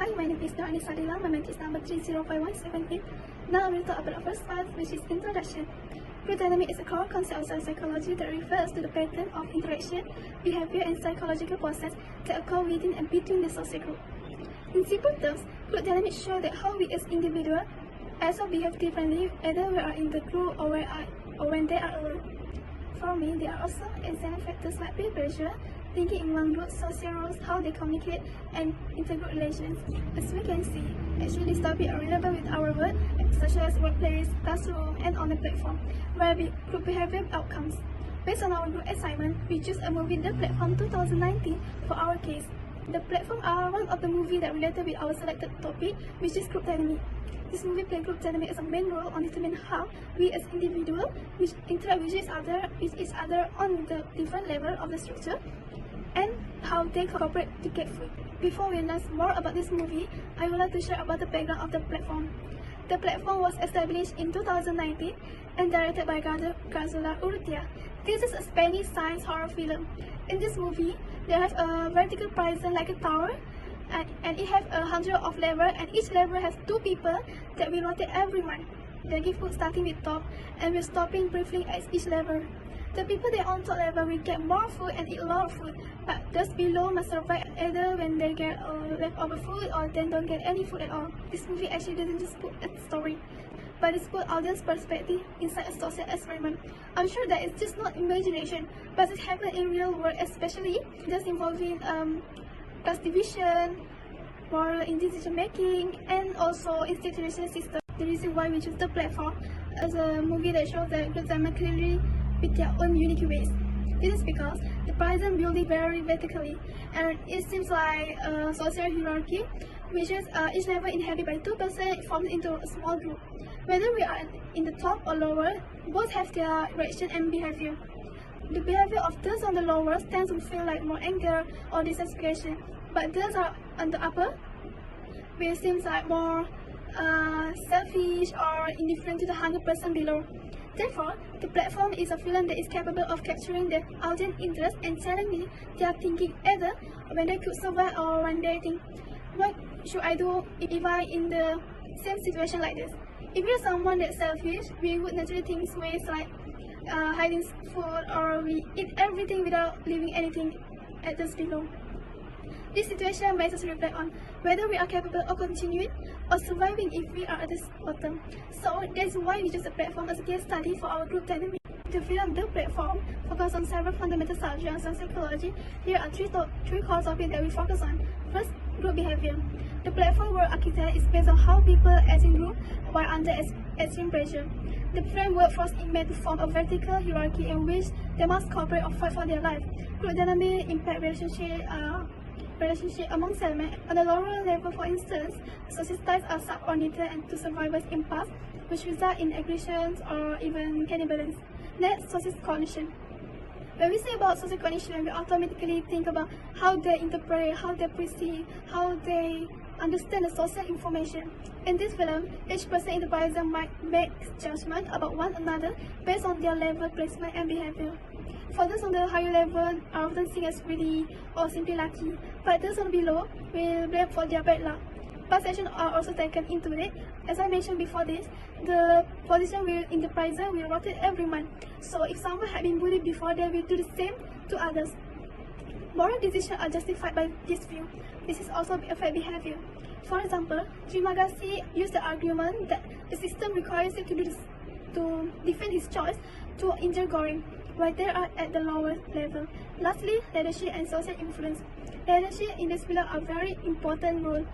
Hi, my name is Noorani Sadila. My mentor is number 305178. Now I will talk about the first part, which is introduction. Group dynamic is a core concept of psychology that refers to the pattern of interaction, behavior, and psychological process that occur within and between the social group. In simple terms, group dynamics show that how we as individuals also behave differently, whether we are in the group or when they are alone. For me, there are also exam factors like peer pressure, thinking in one group, social roles, how they communicate, and intergroup relations. As we can see, actually these topics are relevant with our work, such as workplace, classroom, and on the platform, where group behavior outcomes. Based on our group assignment, we choose a movie, The Platform 2019, for our case. The Platform are one of the movies that related with our selected topic, which is group dynamic. This movie plays group dynamic as a main role on determining how we as individuals which interact with each other on the different level of the structure, and how they cooperate to get food. Before we learn more about this movie, I would like to share about the background of The Platform. The Platform was established in 2019 and directed by Grazula Urrutia. This is a Spanish science horror film. In this movie, they have a vertical prison like a tower, and it has 100 of levels, and each level has 2 people that will rotate every month. They give food starting with top and will stopping briefly at each level. The people that on top level will get more food and eat a lot of food, but those below must survive either when they get leftover food or then don't get any food at all. This movie actually doesn't just put a story, but it's put audience perspective inside a social experiment. I'm sure that it's just not imagination, but it happened in real world, especially just involving class division, moral in decision making, and also institutional system. The reason why we choose The Platform as a movie that shows that groups are clearly with their own unique ways. This is because the prison building very vertically, and it seems like a social hierarchy, which is each level inhabited by 2 persons formed into a small group. Whether we are in the top or lower, both have their reaction and behavior. The behavior of those on the lower tends to feel like more anger or dissatisfaction, but those are on the upper, which seems like more selfish or indifferent to the 100% below. Therefore, The Platform is a film that is capable of capturing the audience interest and telling they are thinking either when they could survive or when they think, what should I do if I in the same situation like this? If you're someone that's selfish, we would naturally think ways like hiding food, or we eat everything without leaving anything at the below. This situation makes us reflect on whether we are capable of continuing or surviving if we are at the bottom. So that's why we choose The Platform as a case study for our group dynamic. The film The Platform focuses on several fundamental subjects of psychology. Here are three core topics that we focus on. First, group behavior. The Platform work architect is based on how people act in group while under extreme pressure. The framework forces inmates to form a vertical hierarchy in which they must cooperate or fight for their life. Group dynamic impact relationship among cellmates. On the lower level, for instance, social ties are subordinated and to survivors' impulse, which result in aggressions or even cannibalism. Next, social cognition. When we say about social cognition, we automatically think about how they interpret, how they perceive, how they understand the social information. In this film, each person in the prison might make judgment about one another based on their level, placement, and behavior. For those on the higher level are often seen as greedy or simply lucky, but those on below will blame for their bad luck. Past actions are also taken into it. As I mentioned before this, the position in the prison will rotate every month. So if someone had been bullied before, they will do the same to others. Moral decisions are justified by this view. This is also affect behavior. For example, Trimagasi used the argument that the system requires him to defend his choice to injure Goring, while they are at the lower level. Lastly, leadership and social influence. Leadership in this film are very important role.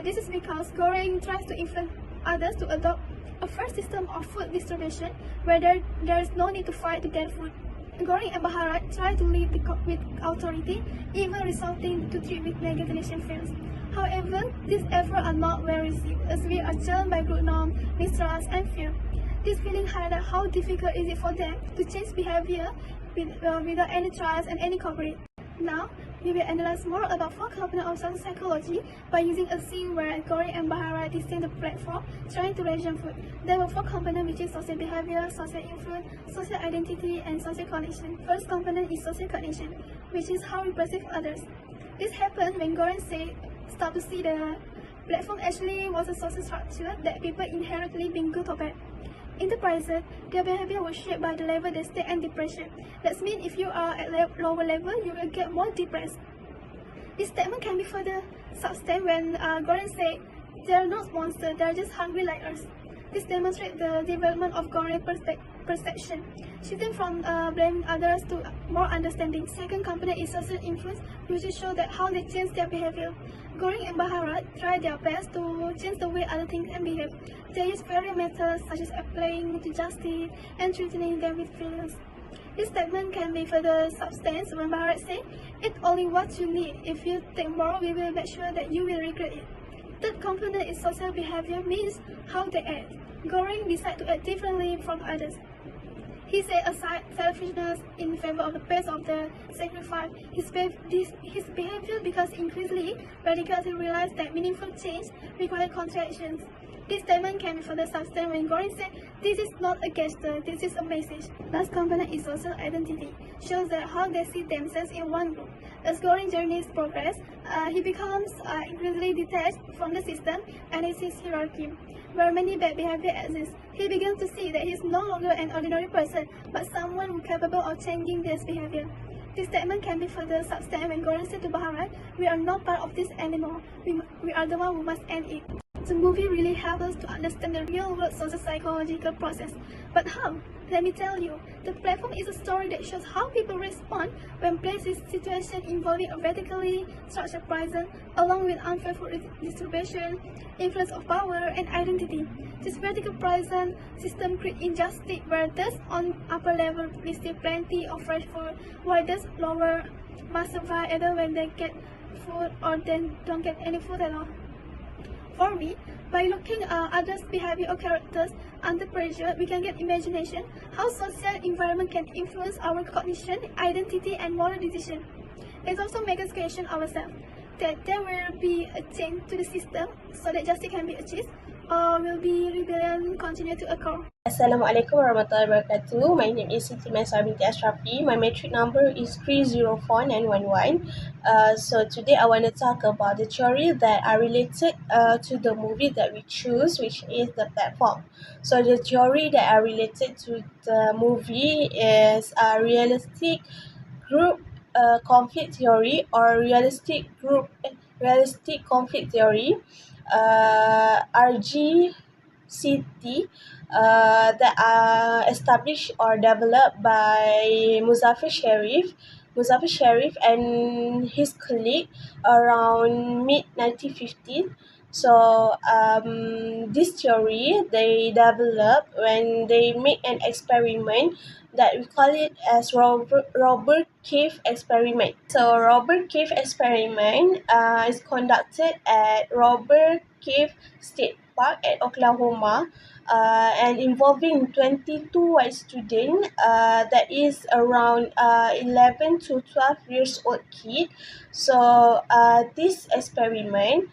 This is because Goring tries to influence others to adopt a fair system of food distribution where there is no need to fight to get food. Goring and Bharat try to lead with authority, even resulting to treat with legislation fails. However, these efforts are not well received, as we are challenged by group norms, mistrust, and fear. This feeling highlights how difficult it is for them to change behavior without any trust and any cooperation. Now, we will analyze more about 4 components of social psychology by using a scene where Goring and Bharat descend the platform trying to ration food. There were 4 components, which is social behavior, social influence, social identity, and social connection. First component is social connection, which is how we perceive others. This happened when Goring said start to see the platform actually was a social structure that people inherently being good or bad. In the present, their behavior was shaped by the level they stay and depression. That means if you are at lower level, you will get more depressed. This statement can be further sustained when Goran said, "They are not monsters, they are just hungry like us." This demonstrates the development of Goran perception, shifting from blaming others to more understanding. Second component is social influence, which show that how they change their behavior. Goring and Bharat try their best to change the way other things and behave. They use various methods such as applying to justice and treating them with violence. This statement can be further substantiated when Bharat says, "Eat only what you need. If you take more, we will make sure that you will regret it." Third component is social behavior, means how they act. Goring decides to act differently from others. He set aside selfishness in favor of the pace of the sacrifice. His behavior becomes increasingly radical as he realized that meaningful change requires contractions. This statement can be further sustained when Goring said, "This is not a gesture, this is a message." Last component is social identity, shows that how they see themselves in one group. As Goring's journey progress, he becomes increasingly detached from the system and its hierarchy, where many bad behavior exists. He began to see that he is no longer an ordinary person, but someone who is capable of changing this behavior. This statement can be further substantiated when Goran said to Bharat, "We are not part of this anymore. We are the one who must end it." The movie really helps us to understand the real-world social-psychological process. But how? Let me tell you. The platform is a story that shows how people respond when placed in situations involving a vertically structured prison, along with unfaithful distribution, influence of power, and identity. This vertical prison system creates injustice where those on upper level receive plenty of fresh food, while those lower must survive either when they get food or then don't get any food at all. For me, by looking at others' behavior or characters under pressure, we can get imagination how social environment can influence our cognition, identity, and moral decision. It also makes us question ourselves that there will be a change to the system so that justice can be achieved, or will be rebellion continue to occur? Assalamualaikum warahmatullahi wabarakatuh. My name is Siti Maisar binti Ashrafi. My metric number is 304911. So today I want to talk about the theory that are related to the movie that we choose, which is the platform. So the theory that are related to the movie is a realistic group conflict theory or realistic conflict theory. RGCT that are established or developed by Muzaffar Sharif and his colleague around mid 1950. So this theory they develop when they make an experiment that we call it as Robert Cave experiment. So Robert Cave experiment is conducted at Robert Cave State Park at Oklahoma, and involving 22 white students that is around 11 to 12 years old kid. So this experiment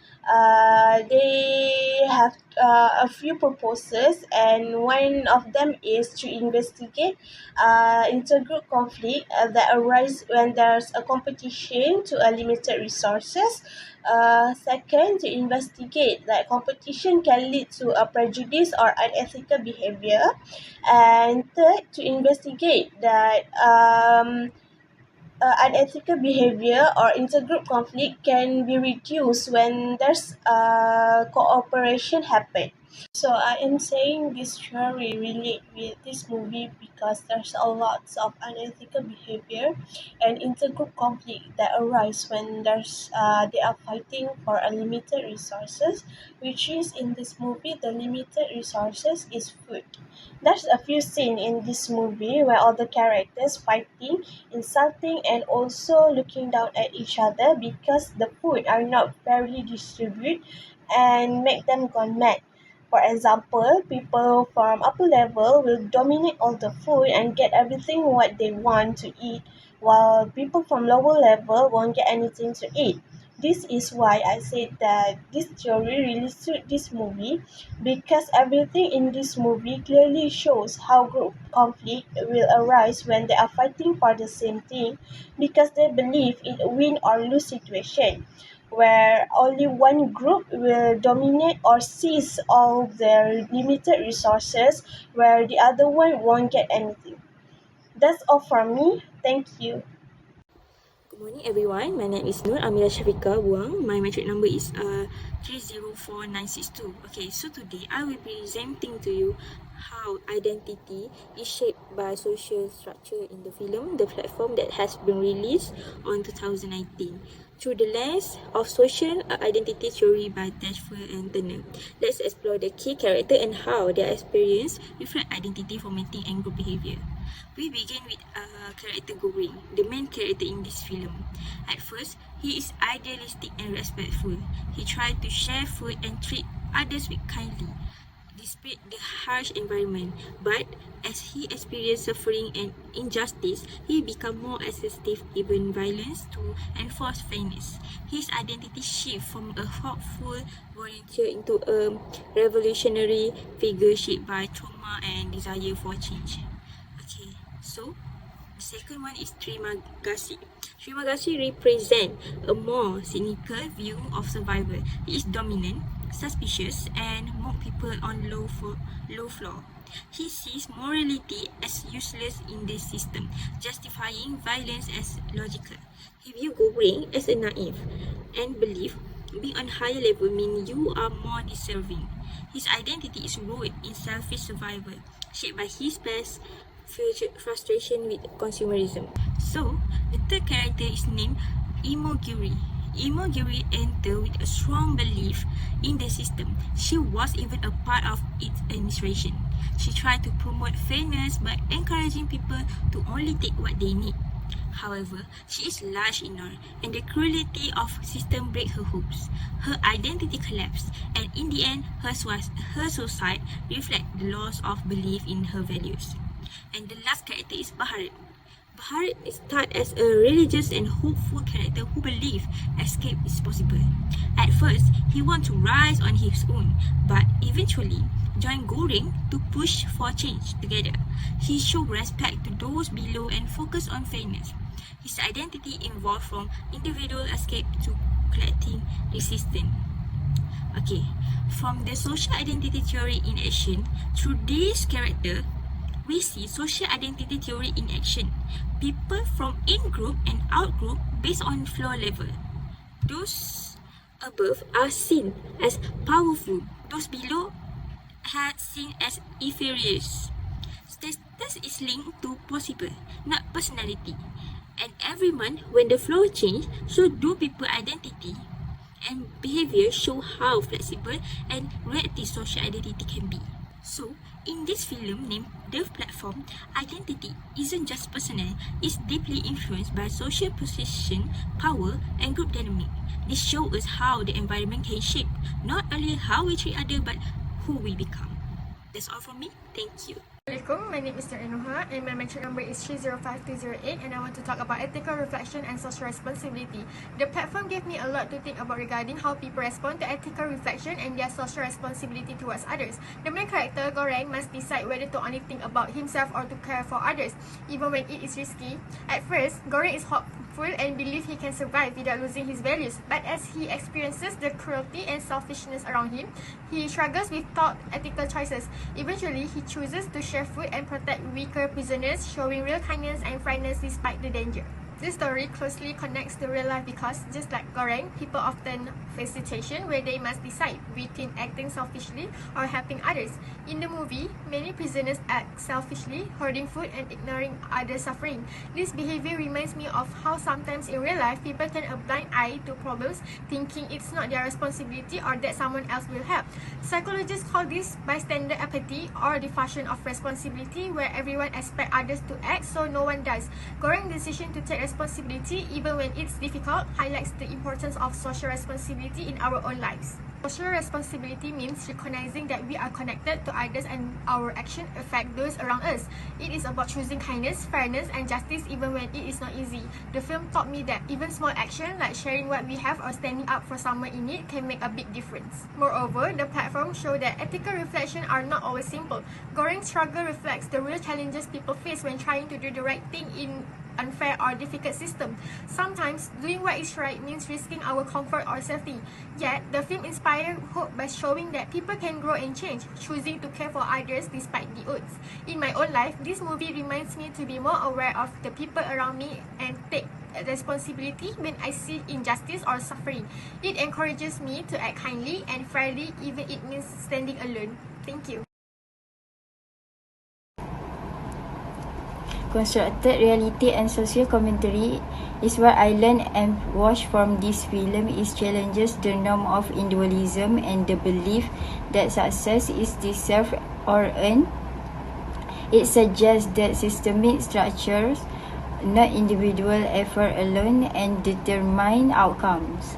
they have a few purposes, and one of them is to investigate intergroup conflict that arise when there's a competition to a limited resources. Second, to investigate that competition can lead to a prejudice or unethical behavior. And third, to investigate that unethical behavior or intergroup conflict can be reduced when there's cooperation happen. So I am saying this theory relate with this movie because there's a lot of unethical behavior and intergroup conflict that arise when they are fighting for unlimited resources, which is in this movie the limited resources is food. There's a few scenes in this movie where all the characters fighting, insulting, and also looking down at each other because the food are not fairly distributed and make them gone mad. For example, people from upper level will dominate all the food and get everything what they want to eat, while people from lower level won't get anything to eat. This is why I said that this theory really suit this movie because everything in this movie clearly shows how group conflict will arise when they are fighting for the same thing because they believe in a win or lose situation. where only one group will dominate or seize all their limited resources, where the other one won't get anything. That's all from me. Thank you. Good morning, everyone. My name is Nur Amira Shafika Buang. My metric number is 304962. Okay, so today I will be presenting to you how identity is shaped by social structure in the film, the platform that has been released on 2019. Through the lens of social identity theory by Dashford and Turner, let's explore the key character and how their experience reflect identity formatting and group behavior. We begin with character Goring, the main character in this film. At first, he is idealistic and respectful. He tried to share food and treat others with kindly, despite the harsh environment. But as he experienced suffering and injustice, he became more assertive, even violence, to enforce fairness. His identity shifted from a hopeful volunteer into a revolutionary figure shaped by trauma and desire for change. Okay, so the second one is Trimagasi. Trimagasi represents a more cynical view of survival. He is dominant, suspicious, and mock people on low floor. He sees morality as useless in the system, justifying violence as logical. He views Goring as a naive and believe being on higher level means you are more deserving. His identity is rooted in selfish survival, shaped by his past frustration with consumerism. So, the third character is named Imogiri. Imogiri entered with a strong belief in the system. She was even a part of its administration. She tried to promote fairness by encouraging people to only take what they need. However, she is large enough, and the cruelty of system break her hopes. Her identity collapsed, and in the end, her suicide reflects the loss of belief in her values. And the last character is Baharit. Baharit started as a religious and hopeful character who believed escape is possible. At first, he wanted to rise on his own, but eventually joined Goring to push for change together. He showed respect to those below and focused on fairness. His identity evolved from individual escape to collective resistance. Okay, from the social identity theory in action, through this character, we see social identity theory in action. People from in-group and out-group based on floor level. Those above are seen as powerful. Those below are seen as inferior. Status is linked to possible, not personality. And every month, when the floor change, so do people identity and behavior show how flexible and reactive social identity can be. So, in this film named The Platform, identity isn't just personal, it's deeply influenced by social position, power, and group dynamic. This shows us how the environment can shape not only how we treat others but who we become. That's all from me. Thank you. Assalamualaikum, my name is Mr. Enoha and my metric number is 305208 and I want to talk about ethical reflection and social responsibility. The platform gave me a lot to think about regarding how people respond to ethical reflection and their social responsibility towards others. The main character, Goring, must decide whether to only think about himself or to care for others, even when it is risky. At first, Goring is hopeful and believes he can survive without losing his values, but as he experiences the cruelty and selfishness around him, he struggles with thought ethical choices. Eventually, he chooses to share food and protect weaker prisoners, showing real kindness and friendness despite the danger. This story closely connects to real life because, just like Goring, people often face situations where they must decide between acting selfishly or helping others. In the movie, many prisoners act selfishly, hoarding food and ignoring others' suffering. This behavior reminds me of how sometimes in real life, people turn a blind eye to problems, thinking it's not their responsibility or that someone else will help. Psychologists call this bystander apathy or diffusion of responsibility, where everyone expects others to act so no one does. Goring's decision to take responsibility, even when it's difficult, highlights the importance of social responsibility in our own lives. Social responsibility means recognizing that we are connected to others and our actions affect those around us. It is about choosing kindness, fairness, and justice even when it is not easy. The film taught me that even small actions like sharing what we have or standing up for someone in need can make a big difference. Moreover, the platform showed that ethical reflections are not always simple. Goring's struggle reflects the real challenges people face when trying to do the right thing in unfair or difficult system. Sometimes, doing what is right means risking our comfort or safety. Yet, the film inspired hope by showing that people can grow and change, choosing to care for others despite the odds. In my own life, this movie reminds me to be more aware of the people around me and take responsibility when I see injustice or suffering. It encourages me to act kindly and fairly, even it means standing alone. Thank you. Constructed reality and social commentary is what I learned and watched from this film. It challenges the norm of individualism and the belief that success is deserved or earned. It suggests that systemic structures, not individual effort alone, and determine outcomes.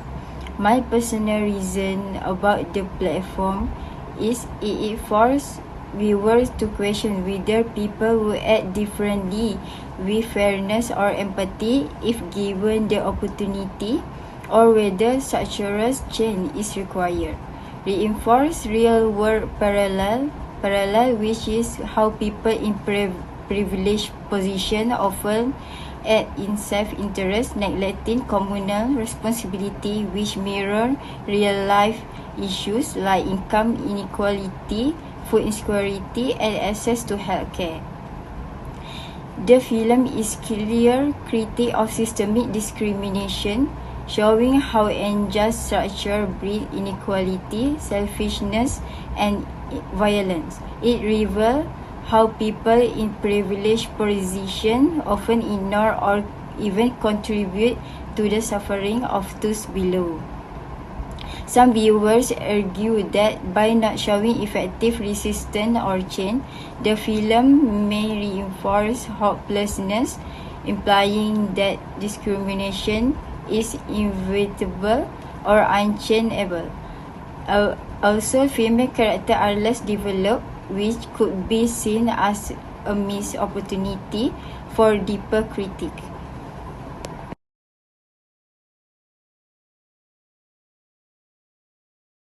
My personal reason about the platform is it forces viewers to question whether people will act differently with fairness or empathy if given the opportunity, or whether structural change is required. Reinforce real-world parallel, which is how people in privileged position often act in self-interest, neglecting communal responsibility, which mirror real-life issues like income inequality, food insecurity, and access to healthcare. The film is clear critique of systemic discrimination, showing how unjust structure breed inequality, selfishness, and violence. It reveals how people in privileged positions often ignore or even contribute to the suffering of those below. Some viewers argue that by not showing effective resistance or change, the film may reinforce hopelessness, implying that discrimination is inevitable or unchangeable. Also, female characters are less developed, which could be seen as a missed opportunity for deeper critique.